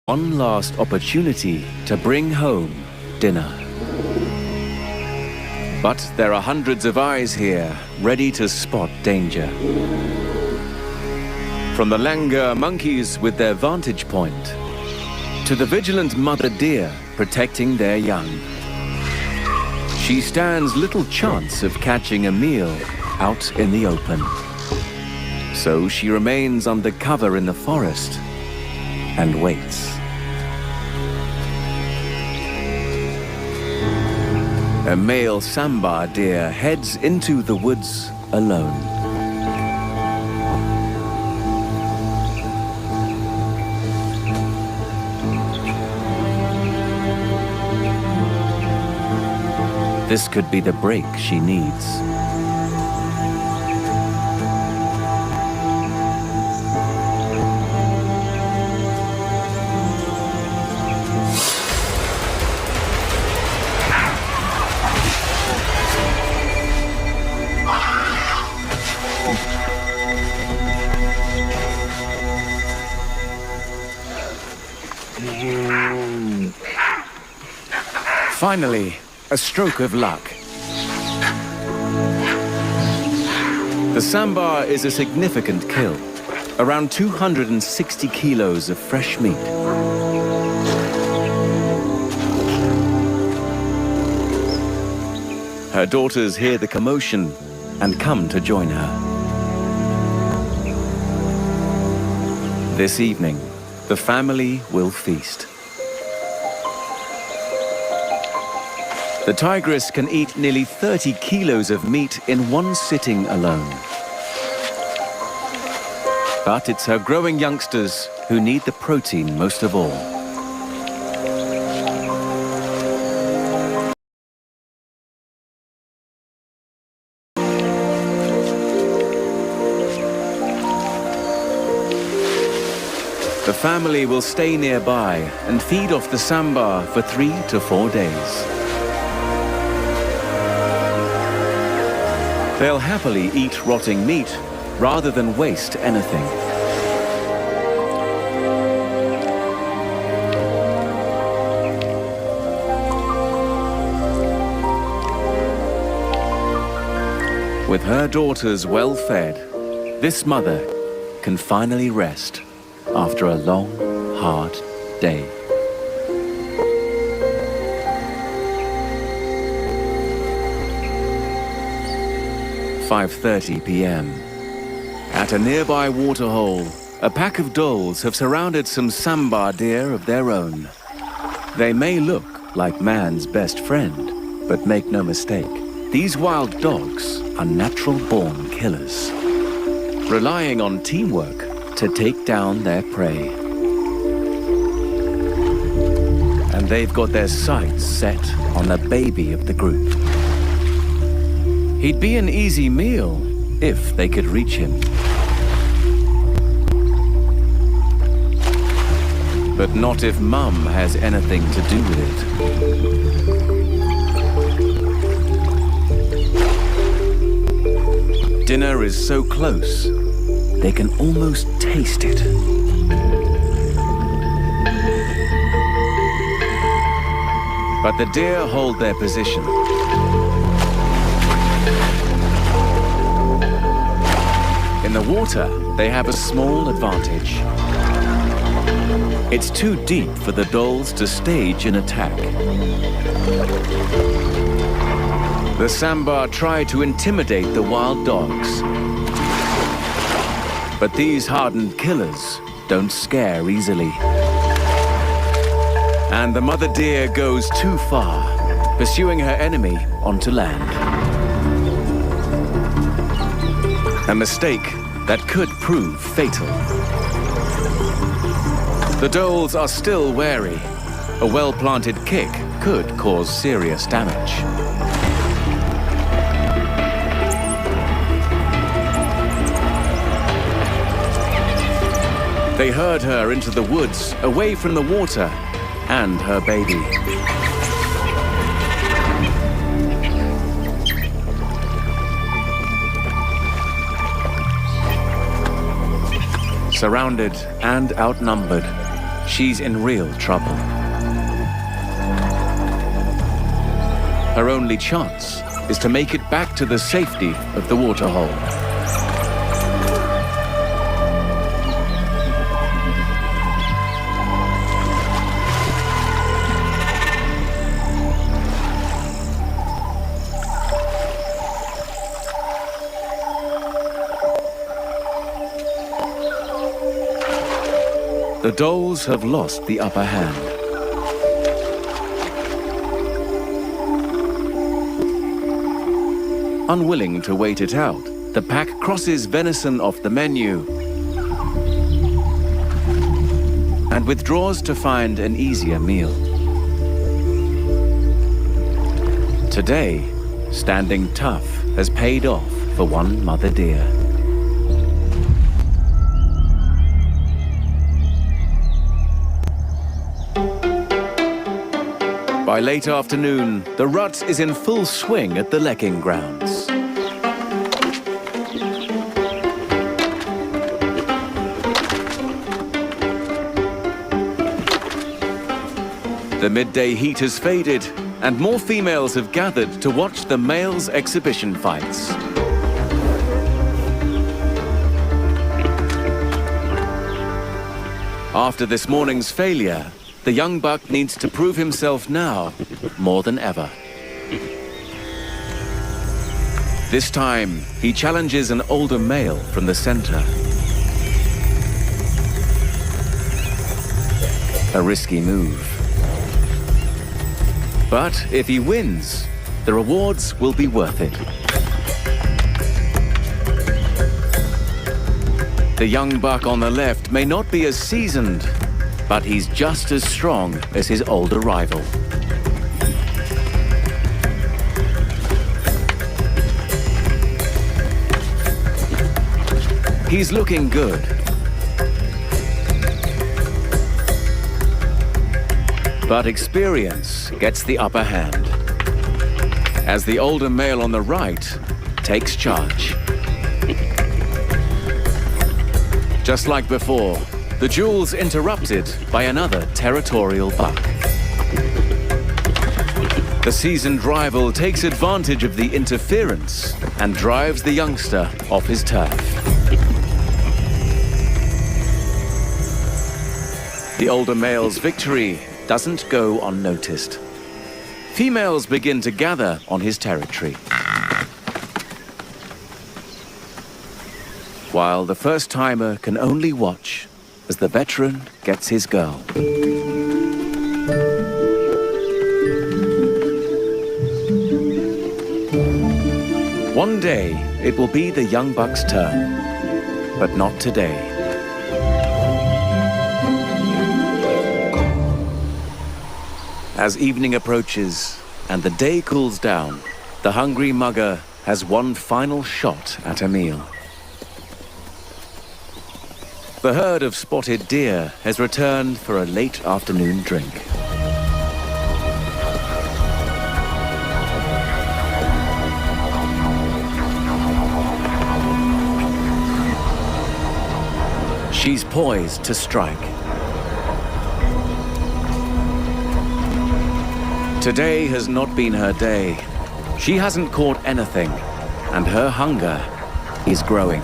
One last opportunity to bring home dinner. But there are hundreds of eyes here, ready to spot danger. From the langur monkeys with their vantage point, to the vigilant mother deer protecting their young. She stands little chance of catching a meal out in the open. So she remains under cover in the forest and waits. A male sambar deer heads into the woods alone. This could be the break she needs. Finally, a stroke of luck. The sambar is a significant kill, around 260 kilos of fresh meat. Her daughters hear the commotion and come to join her. This evening, the family will feast. The tigress can eat nearly 30 kilos of meat in one sitting alone. But it's her growing youngsters who need the protein most of all. The family will stay nearby and feed off the sambar for 3 to 4 days. They'll happily eat rotting meat rather than waste anything. With her daughters well fed, this mother can finally rest after a long, hard day. 5:30 p.m. At a nearby waterhole, a pack of dholes have surrounded some sambar deer of their own. They may look like man's best friend, but make no mistake, these wild dogs are natural-born killers, relying on teamwork to take down their prey. And they've got their sights set on the baby of the group. He'd be an easy meal if they could reach him. But not if Mum has anything to do with it. Dinner is so close, they can almost taste it. But the deer hold their position. In the water, they have a small advantage. It's too deep for the dholes to stage an attack. The sambar try to intimidate the wild dogs. But these hardened killers don't scare easily. And the mother deer goes too far, pursuing her enemy onto land. A mistake that could prove fatal. The dholes are still wary. A well-planted kick could cause serious damage. They herd her into the woods, away from the water and her baby. Surrounded and outnumbered, she's in real trouble. Her only chance is to make it back to the safety of the waterhole. The dolls have lost the upper hand. Unwilling to wait it out, the pack crosses venison off the menu and withdraws to find an easier meal. Today, standing tough has paid off for one mother deer. By late afternoon, the rut is in full swing at the lekking grounds. The midday heat has faded, and more females have gathered to watch the males' exhibition fights. After this morning's failure, the young buck needs to prove himself now more than ever. This time, he challenges an older male from the center. A risky move. But if he wins, the rewards will be worth it. The young buck on the left may not be as seasoned, but he's just as strong as his older rival. He's looking good. But experience gets the upper hand, as the older male on the right takes charge. Just like before, the duel's interrupted by another territorial buck. The seasoned rival takes advantage of the interference and drives the youngster off his turf. The older male's victory doesn't go unnoticed. Females begin to gather on his territory, while the first-timer can only watch as the veteran gets his girl. One day, it will be the young buck's turn, but not today. As evening approaches and the day cools down, the hungry mugger has one final shot at a meal. The herd of spotted deer has returned for a late afternoon drink. She's poised to strike. Today has not been her day. She hasn't caught anything, and her hunger is growing.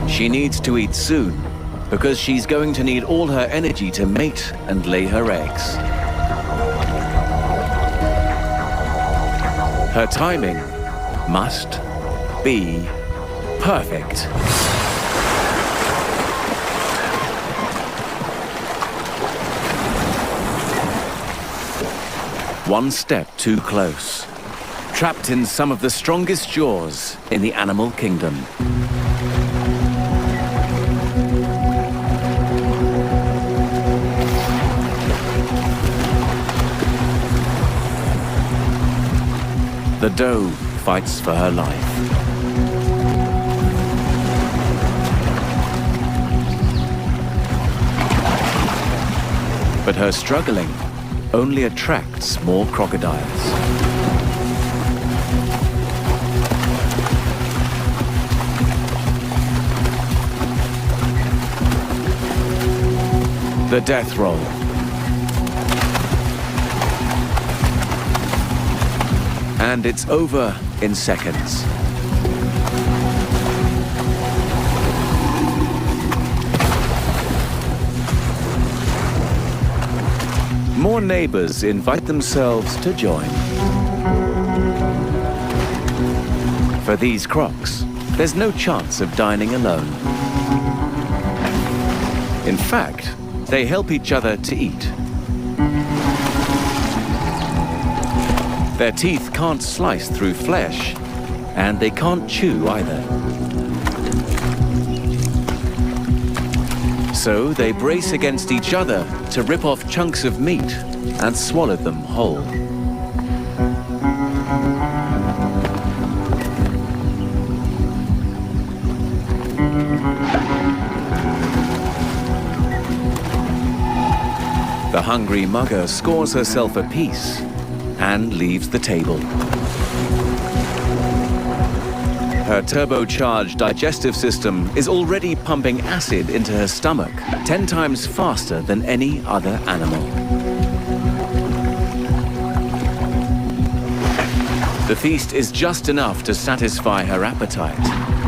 She needs to eat soon, because she's going to need all her energy to mate and lay her eggs. Her timing must be perfect. One step too close, trapped in some of the strongest jaws in the animal kingdom. The doe fights for her life. But her struggling only attracts more crocodiles. The death roll. And it's over in seconds. More neighbors invite themselves to join. For these crocs, there's no chance of dining alone. In fact, they help each other to eat. Their teeth can't slice through flesh, and they can't chew either. So they brace against each other to rip off chunks of meat and swallow them whole. The hungry mugger scores herself a piece and leaves the table. Her turbocharged digestive system is already pumping acid into her stomach 10 times faster than any other animal. The feast is just enough to satisfy her appetite,